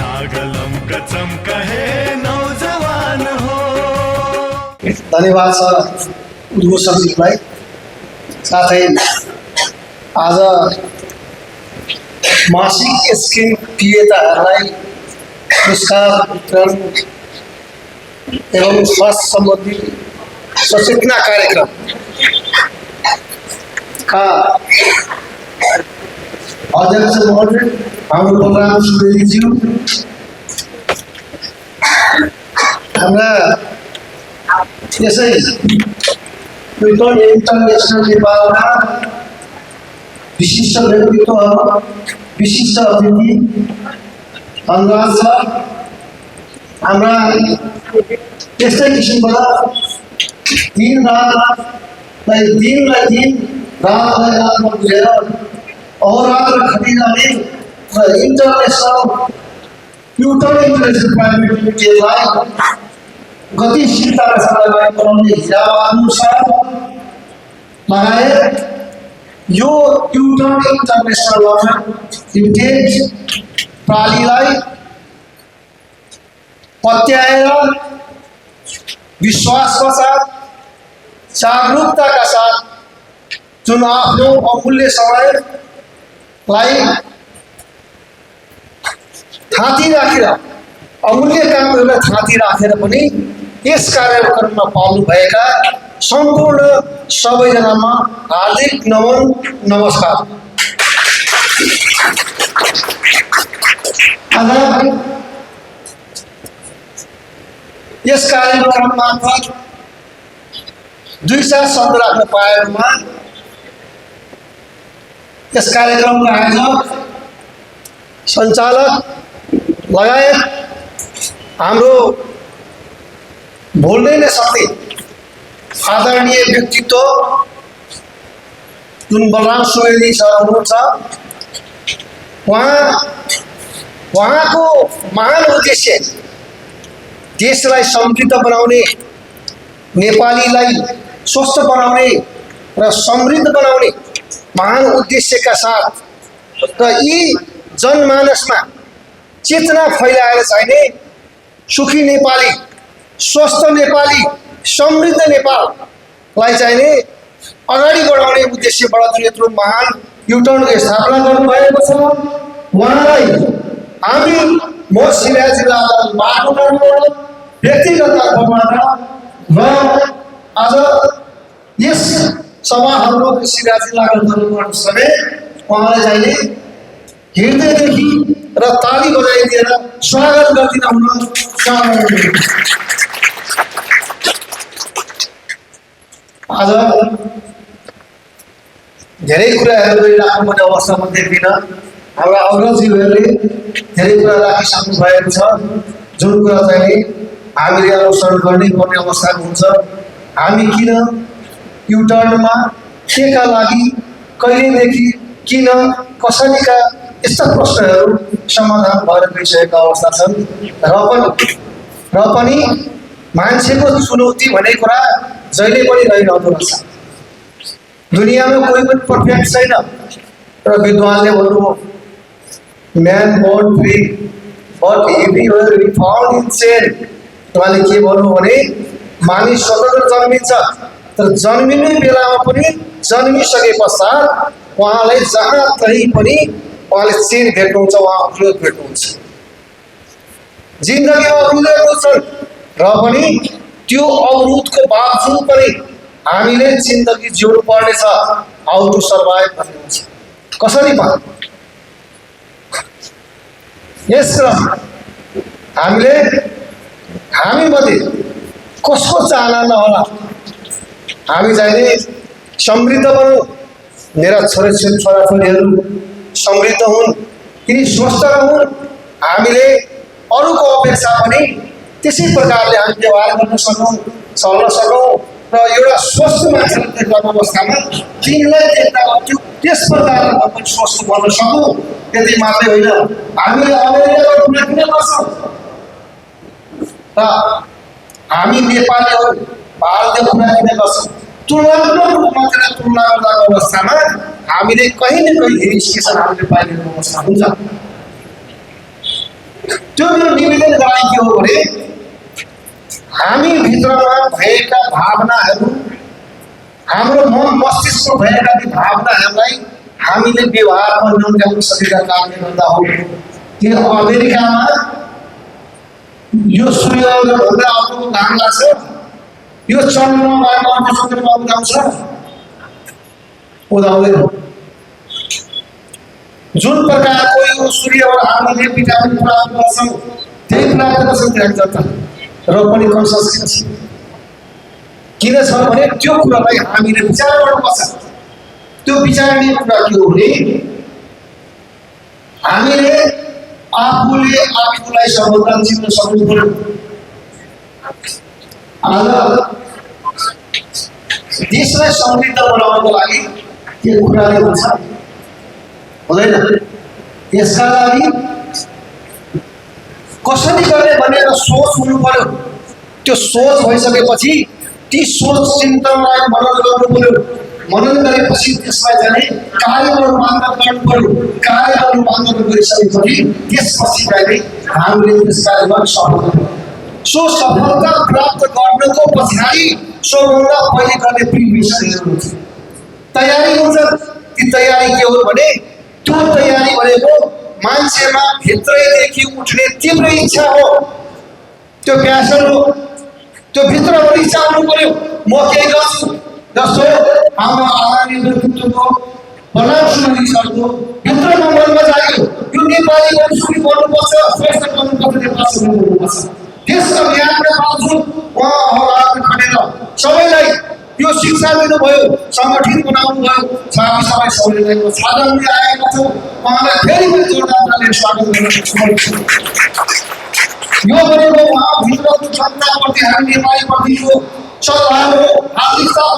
जागलम कचम कहे नौजवान हो। धन्यवाद सर उद्घोषकजीलाई। साथै आज मासिक स्किम पिएताहरूलाई पुरस्कार वितरण एवं स्वास्थ्य सम्बन्धी सचेतना कार्यक्रम का अध्यक्ष महोदय हाम्रो बलराम सुवेदीज्यू, हाम्रा यसै ट्विटर इन्टरनेसनल नेपालका विशिष्ट व्यक्तित्वहरू, विशिष्ट अतिथि अनुराग सर, हाम्रा यस्तै किसिमबाट दिनलाई दिन रातलाई रातमा बुझेर अहोरात्र खटिरहने र इन्टरनेसनल ट्विटर इन्टरनेसनल प्राइभेट लिमिटेडलाई गतिशीलताका साथ अगाडि बढाउने हिराबहादुर सर लगायत यो ट्विटर इन्टरनेसनल लिमिटेड प्रालीलाई पत्याएर विश्वासका साथ, जागरूकताका साथ जुन आफ्नो अमूल्य समयलाई थाती राखेर, अमूल्य कामहरूलाई थाती राखेर पनि यस कार्यक्रममा पाल्नुभएका सम्पूर्ण सबैजनामा हार्दिक नमन, नमस्कार। आज यस कार्यक्रम मार्फत 2 शब्द राख्न पाएकोमा यस कार्यक्रमका आयोजक, सञ्चालक लगायत हाम्रो भुल्नै नसक्ने आदरणीय व्यक्तित्व जुन बलराम सुवेदी सर हुनुहुन्छ, उहाँको महान उद्देश्य देशलाई समृद्ध बनाउने, नेपालीलाई स्वस्थ बनाउने र समृद्ध बनाउने महान उद्देश्यका साथ र यी जनमानसमा चेतना फैलाएर चाहिने सुखी नेपाली, स्वस्थ नेपाली, समृद्ध नेपाललाई चाहिने अगाडि बढाउने उद्देश्यबाट यत्रो महान युटर्नको स्थापना गर्नुभएको छ। उहाँलाई हामी म सिराहा जिल्लाबाट व्यक्तिगत तर्फबाट र आज यस सभाहरूको सिराहा जिल्लाको तर्फबाट समेत उहाँलाई चाहिने हृदयदेखि र ताली बजाइदिएर स्वागत गरिदिन हुन चाहन्छु। आज धेरै कुराहरू राख्नुपर्ने अवस्थामा देख्दिनँ। हाम्रा अग्रजीहरूले धेरै कुरा राखिसक्नु भएको छ। जुन कुरा चाहिँ हामीले अनुसरण गर्नै पर्ने अवस्थाको हुन्छ। हामी किन युटर्नमा, केका लागि, कहिलेदेखि, किन, कसरीका यस्ता प्रश्नहरू समाधान भएर गइसकेका अवस्था छन्। र पनि मान्छेको चुनौती भन्ने कुरा जहिले पनि रहिरहँदो रहेछ। दुनियाँमा कोही पनि पर्फेक्ट छैन। र विद्वानले भन्नुभयो, man born free but everywhere we found in chain. उहाँले के भन्नु भने मानिस स्वतन्त्र जन्मिन्छ, तर जन्मिने बेलामा पनि जन्मिसके पश्चात उहाँलाई जहाँ कहीँ पनि उहाँले चेन भेट्नुहुन्छ, उहाँ अवरोध भेट्नुहुन्छ। जिन्दगीमा अवरोधहरू छन् र पनि त्यो अवरोधको बावजुद पनि हामीले जिन्दगी जिउनु पर्नेछ। हाउ टु सर्भाइभ भन्ने हुन्छ। कसरी भयो यस हामीले हामीमध्ये कसको चाहना नहोला। हामी चाहिने समृद्ध बनौँ, मेरा छोराछोरीहरू समृद्ध हुन्, तिनी स्वस्थ रहन्। हामीले अरूको अपेक्षा पनि त्यसै प्रकारले हामी व्यवहार गर्न सकौँ, चल्न सकौँ र एउटा स्वस्थ मान्छेलाई देख्दाको अवस्थामा तिनलाई देख्दा त्यस प्रकारले पनि स्वस्थ बन्न सकौँ। त्यति मात्रै होइन, हामीले अमेरिकाको कुरा किन गर्छौँ र हामी नेपालीहरू भारतीय कुरा किन गर्छौँ? तुलनात्मक रूपमा तुलना गर्दाको अवस्थामा हामीले कहीँ न कहीँ हेरिस्केसन हामीले पाइरहेको अवस्था हुन्छ। हो भने हामी भित्रमा भएका भावनाहरू, हाम्रो मन मस्तिष्कमा भएका ती भावनाहरूलाई हामीले व्यवहारमा ल्याउन सकेका कारणले गर्दा हो। किन अमेरिकामा यो सूर्यभन्दा अर्को घाम लाग्छ, यो चन्द्रमाबाट अर्को चन्द्रमा उदाउँछ, उदाउँदैन। जुन प्रकारको यो सूर्यबाट हामीले भिटामिन प्राप्त गर्छौँ त्यही प्राप्त गर्छौँ त्यहाँ जनता र पनि कन्सियस किन छ भने त्यो कुरालाई हामीले विचार गर्नुपर्छ। त्यो विचारणीय कुरा के हो भने हामीले आफूले आफूलाई सबभन्दा चिन्न सक्नु पर्यो। आज देशलाई समृद्ध बनाउनको लागि के कुराले हुन्छ हुँदैन। यसका लागि कसरी गर्ने भनेर सोच हुनु पर्यो। त्यो सोच भइसकेपछि ती सोच चिन्तनलाई मनन गर्नु पर्यो। मनन गरेपछि त्यसलाई जाने कार्यमा रूपान्तरण गर्नु पर्यो। कार्यमा रूपान्तरण गरिसकेपछि त्यसपछि चाहिँ हामीले त्यस कार्यमा सफल हुनु। सो सफलता प्राप्त गर्नको पछाडि सबभन्दा पहिले गर्ने प्रिपरेसनहरू हुन्छ, तयारी हुन्छ। ती तयारी के हो भने त्यो तयारी भनेको मान्छेमा भित्रैदेखि उठ्ने तीव्र इच्छा हो, त्यो प्यासन हो। त्यो भित्रबाट इच्छा हुनु पर्यो म केही गर्छु। जस्तो हाम्रो आगामी व्यक्तित्वको बनाव सुनानी सरको भित्रमा मनमा जाग्यो यो नेपाली सुरु गर्नुपर्छ, श्रेष्ठ गर्नुपर्छ, नेपाल सुरु गर्नुपर्छ। त्यसका ज्ञानका बावजुद उहाँहरू खटेर सबैलाई यो शिक्षा दिनुभयो, सङ्गठित बनाउनु भयो। सबै सबैलाई साधनले आएका छौँ। उहाँलाई फेरि पनि जोरदार तालीले स्वागत गर्न चाहन्छु। यो भनेको उहाँभित्रको जनताप्रति हामी नेपालीप्रतिको सद्भाव हो, हार्दिकता हो।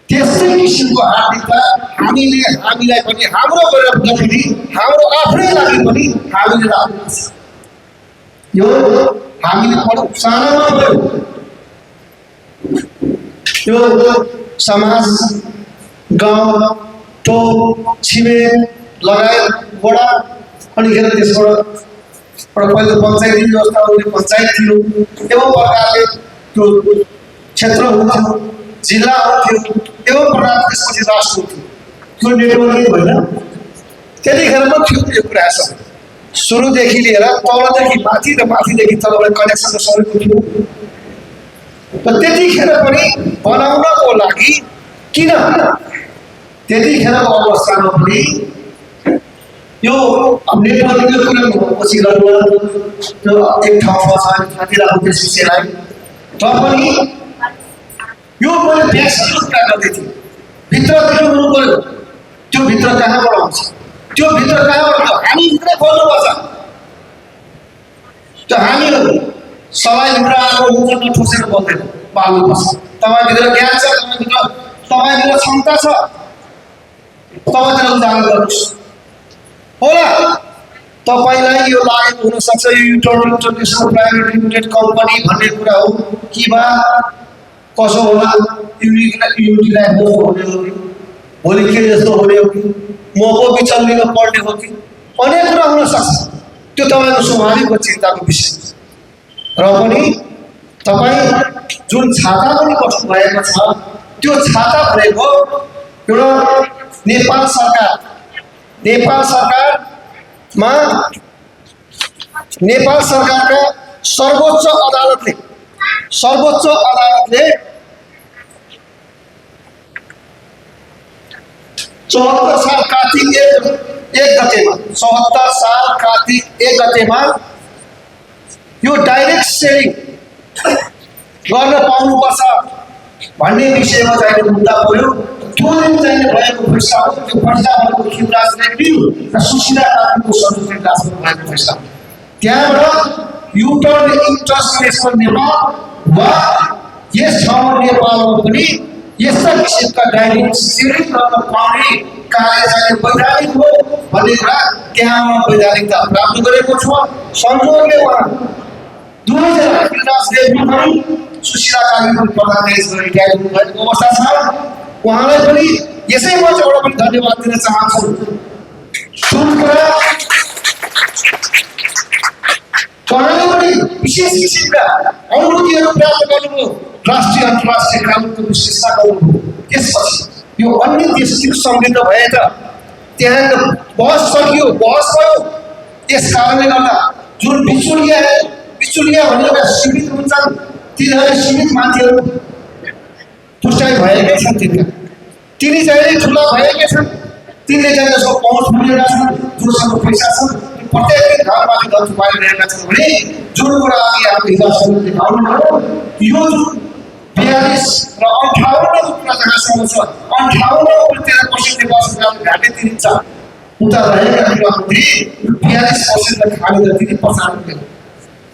त्यस्तै किसिमको हार्दिकता हामीलाई पनि हाम्रो गरेर पनि हाम्रो आफ्नै लागि पनि हामीले राख्नुपर्छ। यो हामीले सानोमा भयो यो समाज, गाउँ, टोल, छिमेक लगायत वडा अनि त्यसबाट पहिले पञ्चायती व्यवस्था हुने पञ्चायत थियो। एवं प्रकारले त्यो क्षेत्र हुन्थ्यो, जिल्ला हुन्थ्यो, एवं प्रकारले त्यसपछि राष्ट्र हुन्थ्यो। त्यो नेटवर्किङ भएन, त्यतिखेर पो थियो यो कुरा। सुरुदेखि लिएर तलदेखि माथि र माथिदेखि तलबाट कनेक्सन सबैको थियो। र त्यतिखेर पनि बनाउनको लागि किन त्यतिखेरको अवस्थामा पनि यो नेटवर्किङको कुरा पछि गर्नु त्यो एक ठाउँमा छ साथीहरु त्यस विषयलाई त पनि यो मैले प्यासनको कुरा गर्दै थिएँ। भित्रदेखि हुनु पर्यो। त्यो भित्र कहाँबाट आउँछ? त्यो भित्र कहाँबाट हामी भित्रै खोल्नुपर्छ। त्यो हामीहरू सबैभित्र आएको हुन्छ नठोसेर बोल्दैन, पाल्नुपर्छ। तपाईँभित्र ज्ञान छ, तपाईँभित्र क्षमता छ, तपाईँतिर उजागर गर्नुहोस्। होला तपाईलाई यो लागेको हुन सक्छ यो इन्टरनेसनल प्राइभेट लिमिटेड कम्पनी भन्ने कुरा हो कि बा कसो होला, युनिटीलाई म हुने हो कि भोलि के जस्तो हुने हो कि म को विचल्लिन पर्ने हो कि अनेक कुरा हुन सक्छ। त्यो तपाईँको स्वाभाविक चिन्ताको विषय र पनि तपाईँ जुन छाता पनि गठन भएको छ त्यो छाता भनेको एउटा नेपाल सरकारका सर्वोच्च अदालतले 74 साल कार्तिक 1 गतेमा यो डाइरेक्ट सेलिङ गर्न पाउनुपर्छ भन्ने विषयमा चाहिँ मुद्दा पर्यो। त्यो दिन चाहिँ भएको फैसला हो। त्यो फैसला भएको शिवराज रेग्मी र सुशीला कार्कीको संयुक्त राष्ट्रमा भएको फैसला। त्यहाँबाट युटर्न इन्टरनेसनल नेपाल वा यस ठाउँमा नेपालमा पनि यस्ता किसिमका डाइरेक्ट सेलिङ गर्न पाउने कार्य चाहिँ वैधानिक हो भन्ने कुरा त्यहाँ वैधानिकता प्राप्त गरेको छ। संयोगले उहाँ 2000 शिवराज रेग्मी पनि सुशीला कार्कीको प्रधान न्यायाधीश रिटायर भएको अवस्था छ। उहाँलाई पनि यसै मञ्चबाट पनि धन्यवाद दिन चाहन्छु। उहाँले पनि विशेष किसिमका अनुभूतिहरू प्राप्त गर्नुभयो, राष्ट्रिय अन्तर्राष्ट्रिय कानुनको विश्लेषण गर्नुभयो। त्यसपछि यो अन्य देशतिर समृद्ध भए त त्यहाँको बहस सकियो, बहस भयो। त्यस कारणले गर्दा जुन बिचुलिया भनेर सीमित हुन्छन्, तिनीहरू सीमित मान्छेहरू तुष्टाइ भएकै छन्। तिनी चाहिँ ठुला भएकै छन्, तिनले चाहिँ जसको पहुँच मिलेका छन्, जोसँग पैसा छन्, प्रत्येक घरबाट घर पाइरहेका छन् भने जुन कुरा अघि हामीले हिजोसम्म देखाउनु भयो, यो जुन 42 र 58 कुरा जहाँसम्म छ, 58% नेपाल घाटे तिरिन्छ। उता रहेका युवाहरूले 42% खाने तिनी पछाडि।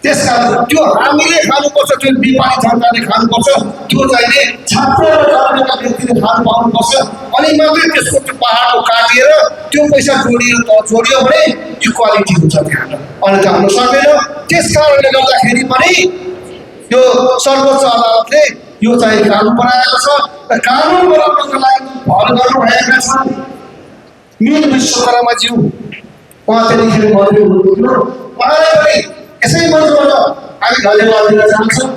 त्यसकारण त्यो हामीले खानुपर्छ, त्यो नेपाली जनताले खानुपर्छ, त्यो चाहिँ छात्र र जनताका व्यक्तिले खानु पाउनुपर्छ। अनि मात्रै त्यसको त्यो पहाडको काटिएर त्यो पैसा जोडियो भने इक्वालिटी हुन्छ त्यहाँ, अनि त हुन सक्दैन। त्यस कारणले गर्दाखेरि पनि यो सर्वोच्च अदालतले यो चाहिँ कानुन बनाएको छ र कानुन बनाउनको लागि भर गर्नुभएका छन्। मीर विश्वकर्माज्यू उहाँ त्यतिखेर मन्त्री हुनुहुन्थ्यो, उहाँलाई पनि यसै मन्त्रबाट हामी धन्यवाद दिन चाहन्छौँ।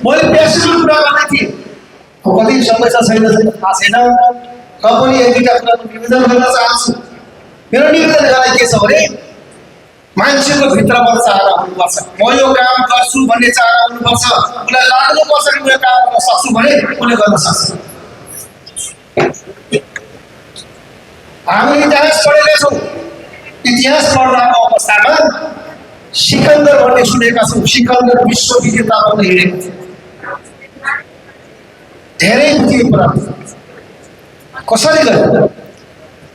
मैले प्यासेन्जर कुरा गर्दै थिएँ, कति समस्या छैन थाहा छैन, र पनि एक दुईवटा कुराको निवेदन गर्न चाहन्छु। मेरो निवेदन गर्दा के छ भने मान्छेको भित्रबाट चाहना हुनुपर्छ, म यो काम गर्छु भन्ने चाहना हुनुपर्छ। उसलाई लाग्नुपर्छ कि म यो काम गर्न सक्छु भने उसले गर्न सक्छ। हामी इतिहास पढेका छौँ, इतिहास पढ्दाको अवस्थामा सिकन्दर भन्ने सुनेका छौँ। सिकन्दर विश्व विजेता बन्दै हिँडेको थियो, धेरै विजय प्राप्त। कसरी गर्यो?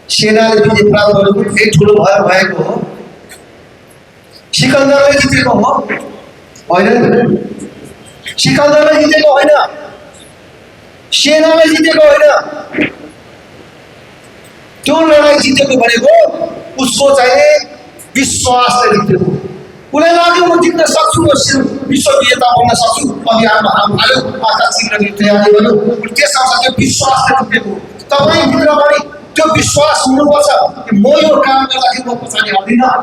सेनाले विजय प्राप्त गरेको धेरै ठुलो भएर भएको हो। सिकन्दरले जितेको हो होइन, सिकन्दरले जितेको होइन, सेनाले जितेको होइन। त्यो लडाइँ जितेको भनेको उसको चाहिँ विश्वासले जितेको। उसलाई लाग्यो म जित्न सक्छु, विश्व विजेता बन्न सक्छु। अघि हाम हाल्यो, आकाश सिंहले तयारी गर्यो, त्यससँग त्यो विश्वासले जितेको। तपाईँभित्र पनि त्यो विश्वास हुनुपर्छ कि म यो काम गर्दाखेरि म पछाडि हट्दिनँ,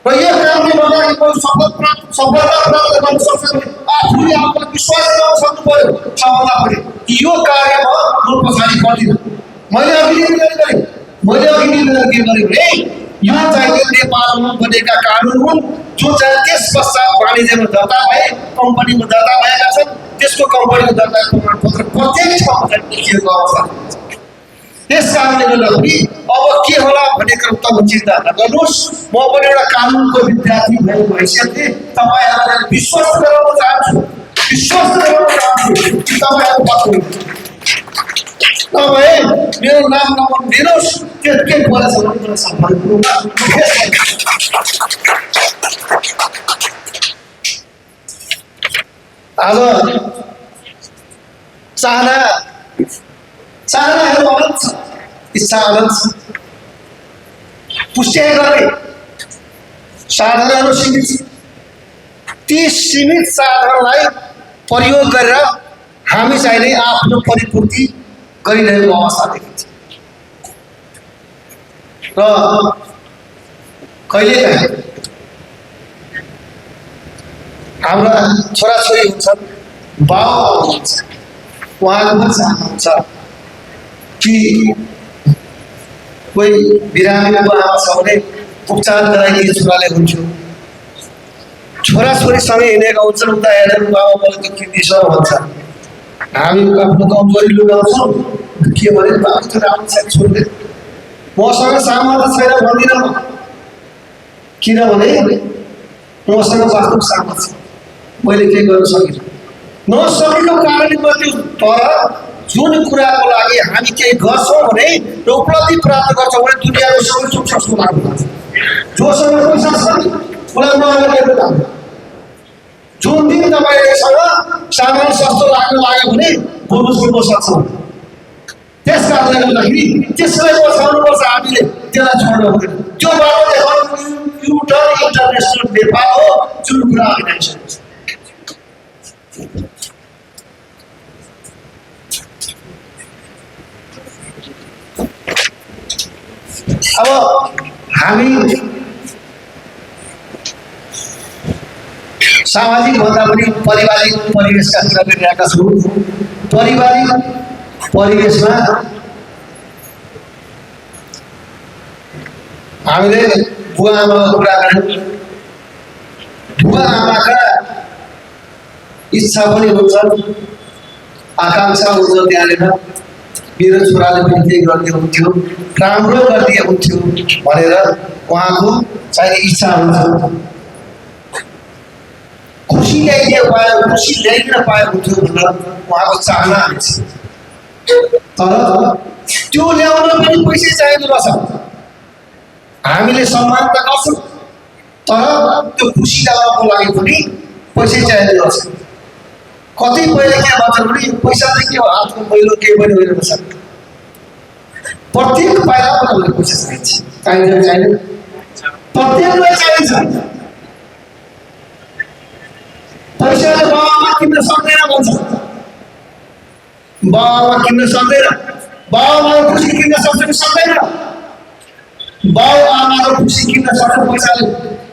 र यो कामले गर्दाखेरि म सफलता प्राप्त गर्न सक्छु भने आफूले आफूलाई विश्वास गर्न सक्नु पर्यो। सफलता पनि यो कार्यमा म पछाडि हट्दिनँ। मैले अघि निवेदन गरेँ के गरेँ भने यो चाहिँ नेपालमा बनेका कानुन हुन्, जो चाहिँ त्यस पश्चात वाणिज्यमा दर्ता भए, कम्पनीमा दर्ता भएका छन्। त्यसको कम्पनीको दर्ता प्रमाणपत्र प्रत्येक ठाउँमा लेखिएको अवस्था। त्यस कारणले गर्दाखेरि अब के होला भन्ने क्रममा चिन्ता नगर्नुहोस्। म पनि एउटा कानुनको विद्यार्थी भएको हैसियतले तपाईँहरूलाई विश्वास गराउन चाहन्छु कि तपाईँहरू पक्कै तपाईँ मेरो नाम नभनिदिनुहोस्, त्यो के परेछ भने आज चाहनाहरू अनन्त छ, इच्छा अनन्त छ। पुष्टि गर्ने साधनहरू सीमित छ। ती सीमित साधनलाई प्रयोग गरेर हामी चाहिँ आफ्नो परिपूर्ति गरिरहेको अवस्था देखिन्छ। र कहिलेकाहीँ हाम्रा छोराछोरी हुन्छन्, बाउ हुन्छ, उहाँको पनि चाहनुहुन्छ कि कोही बिरामीको आमा छ भने उपचार गराइदिए छोराले हुन्थ्यो। छोराछोरीसँगै हिँडेका हुन्छन्, उता हेरेर बाबा मलाई त किन्दी छ भन्छ। हामी आफ्नो कमजोरी लुकाउँछौँ, के भने बाबु त राम्रो छ छोड्दै, मसँग सामर्थ्य छैन भन्दिनँ म, किनभने मसँग वास्तव सामर्थ्य छ, मैले के गर्न सकिनँ। नसकेको कारणले गर्छु। तर जुन कुराको लागि हामी केही गर्छौँ भने र उपलब्धि प्राप्त गर्छौँ भने दुनियाँको सबै सुख सस्तो लाग्नु पर्छ। जोसँग पैसा छ उसलाई नगरेको काम। जुन दिन तपाईँसँग सामान सस्तो लाग्न लाग्यो भने बुझ्नु सक्छ। त्यस कारणले गर्दाखेरि त्यसलाई बचाउनुपर्छ, हामीले त्यसलाई छोड्नु हुँदैन। त्यो बाटो देखाउनु युटर्न इन्टरनेसनल नेपाल हो, जुन कुरा आइरहेको छ। अब हामी सामाजिक भन्दा पनि पारिवारिक परिवेशका कुरा गरिरहेका छौँ। पारिवारिक परिवेशमा हामीले बुवा आमाको कुरा गर्यौँ। बुवा आमाका इच्छा पनि हुन्छ, आकाङ्क्षा हुन्छ त्यहाँनिर मेरो छोराले पनि केही गरिदिए हुन्थ्यो, राम्रो गरिदिए हुन्थ्यो भनेर उहाँको चाहिने इच्छा हुन्छ। खुसी ल्याइदिए पाए, खुसी ल्याइदिन पाए हुन्थ्यो भनेर उहाँको चाहना हुन्छ। तर त्यो ल्याउन पनि पैसा चाहिँदो रहेछ। हामीले सम्मान त गर्छौँ, तर त्यो खुसी ल्याउनको लागि पनि पैसा चाहिँदो रहेछ। कतिपयले के भन्छ भने पैसा चाहिँ के हो, हातको पहिलो केही पनि होइन रहेछ। प्रत्येक पाइलामा तपाईँलाई पैसा चाहिन्छ, चाहिँदैन चाहिँदैन, प्रत्येकलाई चाहिन्छ। पैसाले बाबामा किन्न सक्दैन भन्छ, बाबामा किन्न सक्दैन। बाबामाको खुसी किन्न सक्छ कि सक्दैन? बाउ आमाको खुसी किन्न सक्छ पैसाले।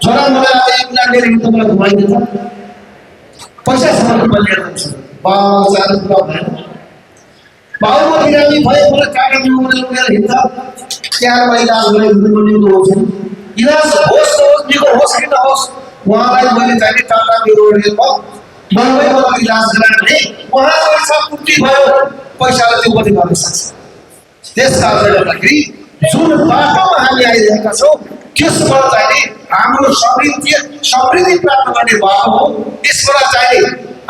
छोरा मलाई आज 1 लाख दिएर तपाईँलाई घुमाइदिन्छ, पैसासम्म लिएर जान्छ। बाबाको चाहने कुरा भएन। बाउमा बिरामी भयो मलाई काका ल्याउनु लिएर हिँड्छ, त्यहाँ इलाज गराइदिनु होस्, इलाज होस् नहोस्, निको होस् कि नहोस्, उहाँलाई मैले चाहिने टाटा मेरो मनमै इलाज गराएँ भने उहाँको इच्छा पूर्ति भयो, पैसाले त्यो पनि गर्न सक्छ। त्यस कारणले गर्दाखेरि जुन बाटोमा हामी आइरहेका छौँ त्यसबाट चाहिने हाम्रो समृद्धि प्राप्त गर्ने बाटो हो। त्यसबाट चाहिने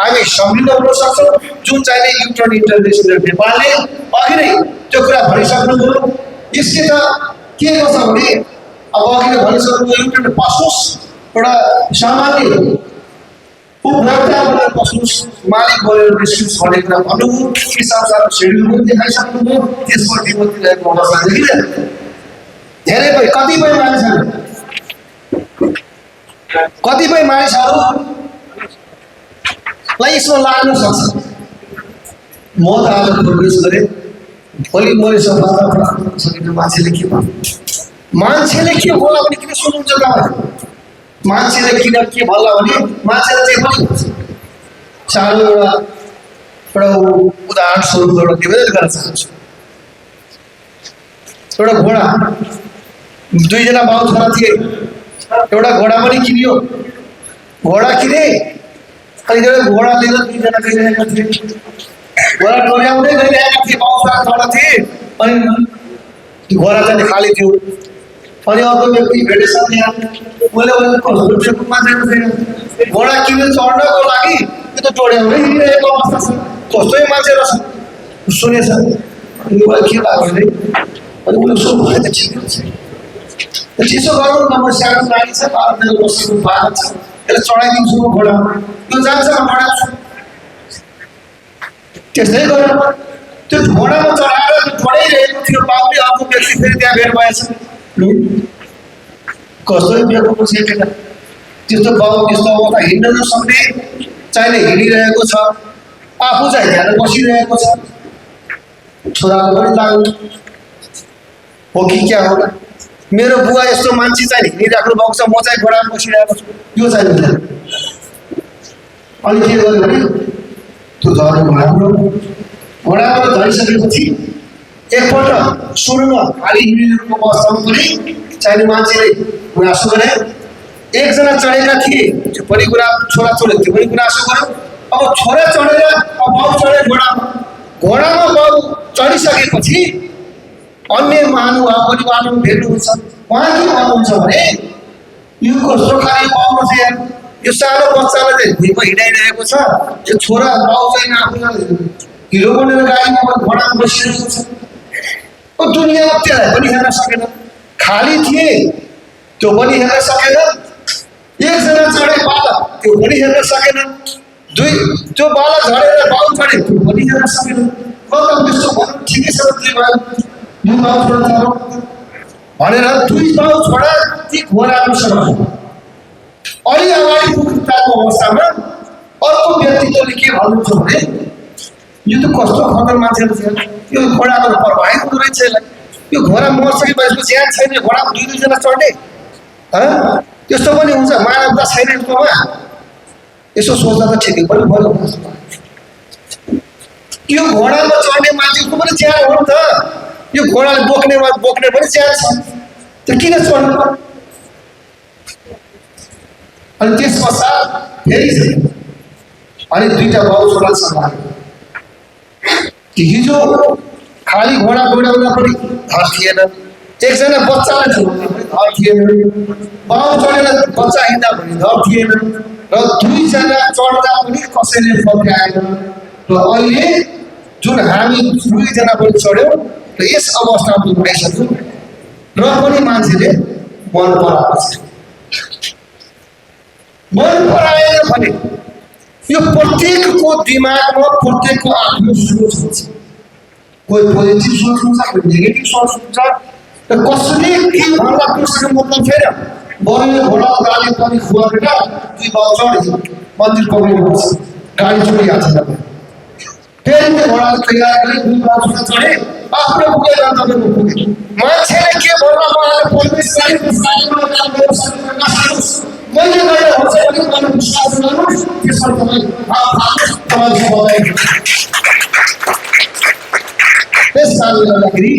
हामी समृद्ध हुन सक्छौँ। जुन चाहिने युटर्न इन्टरनेसनल नेपालले अघि नै त्यो कुरा भनिसक्नुभयो। यसले त के गर्छ भने अब अघि नै भनिसक्नुभयो, युटर्न पस्नुहोस्, एउटा सामान्य उपभोक्ताबाट पस्नुहोस्, मालिक बनेर निस्किनुहोस् भन्ने कुरा भन्नुभयो। किसानहरूको सेड्युल पनि देखाइसक्नुभयो। त्यसपछि बतिरहेको अवस्था देखिँदैन। धेरै कतिपय मानिसहरूलाई यसमा लाग्न सक्छ। म त आज प्रवेश गरेँ, भोलि मैले समाजमा सकिने मान्छेले के भन्नु, मान्छेले के होला भने किन सुन्नुहुन्छ तपाईँ? मान्छेले किन के भन्ला भने मान्छेले चाहिँ पनि भन्छ। सानो एउटा उदाहरण स्वरूप एउटा निवेदन गर्न चाहन्छु। एउटा घोडा, 2 जना बाउ छोरा थिए, एउटा घोडा पनि किनियो। घोडा किने अनि घोडा लिएर 2 जना गइरहेका थिए। घोडा डोर्याउँदै गइरहेका थिए, बाउ छोरा थिए। अनि घोडा चाहिँ खाली थियो। अनि अर्को व्यक्ति भेटेछ, मैले घोडा किनेर चढ्नको लागि त्यो त डोर्याउँदै हिँडिरहेको अवस्था छ, कस्तो मान्छे रहेछ सुनेछ। अनि मलाई के लाग्यो भने अनि उसले सोध्नु भयो त ठिकै छ, चिसो गरौँ न, म सानो गाडी छ, 12 बसेको बाटो छ, यसलाई चढाइदिन्छु घोडामा, त्यो जान्छ घोडाछु। त्यस्तै गरेर त्यो घोडामा चढाएर त्यो चढाइरहेको थियो बाउले। अर्को व्यक्ति फेरि त्यहाँ भेट भएछ। कस्तो बेको सेकेर त्यस्तो बाउ त्यस्तो अवस्था हिँड्न नसक्ने चाहिने हिँडिरहेको छ, आफू चाहिँ ध्यान बसिरहेको छ। छोराले पनि लाग्यो हो कि क्या होला, मेरो बुवा यस्तो मान्छे चाहिँ हिँडिराख्नु भएको छ, म चाहिँ घोडामा बसिरहेको छु, यो चाहिँ हुँदैन। अनि के गर्यो भने त्यो झरेको घोडामा झरिसकेपछि एकपल्ट सुरुमा खाली हिँडिरहेको अवस्थामा पनि चाहिने मान्छेले गुनासो गरे। 1 जना चढेका थिए, त्यो पनि छोरा चढ्यो, त्यो पनि गुनासो गर्यो। अब छोरा चढेर बाउ चढे घोडामा बाउ चढिसकेपछि अन्य महानुभाव पनि बाटोमा भेट्नुहुन्छ। उहाँ के भन्नुहुन्छ भने यो कस्तो खाले बाउमा चाहिँ यो सानो बच्चालाई चाहिँ भुइँमा हिँडाइरहेको छ, यो छोरा बाउ चाहिँ आफूलाई हिरो बनेर गाडीमा घोडामा बसिरहेको छ। दुनियाँमा त्यसलाई पनि हेर्न सकेन, खाली थिए त्यो पनि हेर्न सकेन। 1 जना चढे बाला, त्यो पनि हेर्न सकेन। 2 त्यो बाला झरेर बाउ चढे, त्यो पनि हेर्न सकेन। त्यस्तो भन्नु ठिकै छ, 2 बाउ छोरा भनेर 2 बाउ छोरा ती घोडाहरूसँग अलि अगाडि पुग्दाको अवस्थामा अर्को व्यक्तित्वले के भन्नुहुन्छ भने यो त कस्तो खतर मान्छे रहेछ, यो घोडाको प्रभाव हुँदो रहेछ यसलाई, यो घोडा मर्सकेपछि यसको ज्यान छैन, घोडामा 2 जना चढ्ने त्यस्तो पनि हुन्छ, मानवता छैन यसकोमा। यसो सोच्दा त ठिकै पनि भयो। यो घोडामा चढ्ने मान्छेको पनि ज्यान हो नि त, यो घोडाले बोक्ने पनि ज्यान छ, त किन चढ्नु? अनि त्यस पश्चात फेरि अनि दुईटा बाउ छोरा सम्हाल्यो। हिजो खाली घोडा दौडाउँदा पनि धर थिएन, एकजना बच्चालाई छोड्दा पनि धर थिएन, बाउ चढेर बच्चा हिँड्दा पनि धर थिएन, र दुईजना चढ्दा पनि कसैले फर्काएन। र अहिले जुन हामी दुईजना पनि चढ्यौँ र यस अवस्थामा पुगिसक्यौँ र पनि मान्छेले मन पराएको छ। मन पराएन भने यो प्रत्येकको दिमागमा प्रत्येकको आफ्नो सोच हुन्छ, कोही पोजिटिभ सोच हुन्छ, कोही नेगेटिभ सोच हुन्छ, र कसैले के भन्दा कसैको मतलब छैन। बरु यो घोडा गाडी पनि खुवाएर दुई बाउ चढे मन्दिर पुग्नुपर्छ, गाडी चढिहाल्छ तपाईँ। फेरि त्यो घोडाले तयार गरी दुई बाउ चढे, आफ्नो पुगे गन्तव्यमा पुगे। मान्छेले के भन्ला उहाँले पोलिस गाडीको साइडमा काम गर्नुहोस्, मैले गरेर हुन्छ भने तपाईँ विश्वास गर्नुहोस्, त्यसमा तपाईँ जिम्मेवारी। त्यस कारणले गर्दाखेरि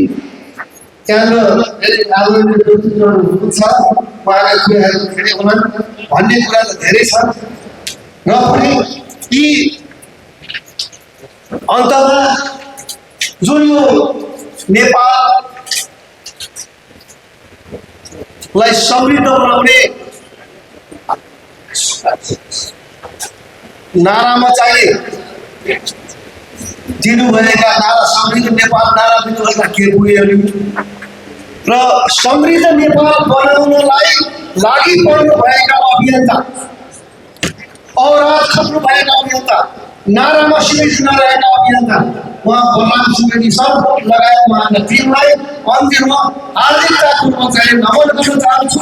त्यहाँनिर धेरै आदरणीय व्यक्तित्वहरू हुनुहुन्छ, उहाँका कुराहरू धेरै होलान्, भन्ने कुरा त धेरै छ। र पनि यी अन्तमा जुन यो नेपाललाई समृद्ध बनाउने नारामा चाहिँ दिनुभएका नारा, समृद्ध नेपाल नारा दिनुभएका केपुहरू र समृद्ध नेपाल बनाउनलाई लागि पर्नु भएका अभियन्ता, औरात खप्नु भएका अभियन्ता, नारामा सिमेट नरहेका अभियन्ता उहाँ बलराम सुवेदी सर लगायत उहाँका टिमलाई अन्तिममा हार्दिकतापूर्वक चाहिँ नमन गर्न चाहन्छु।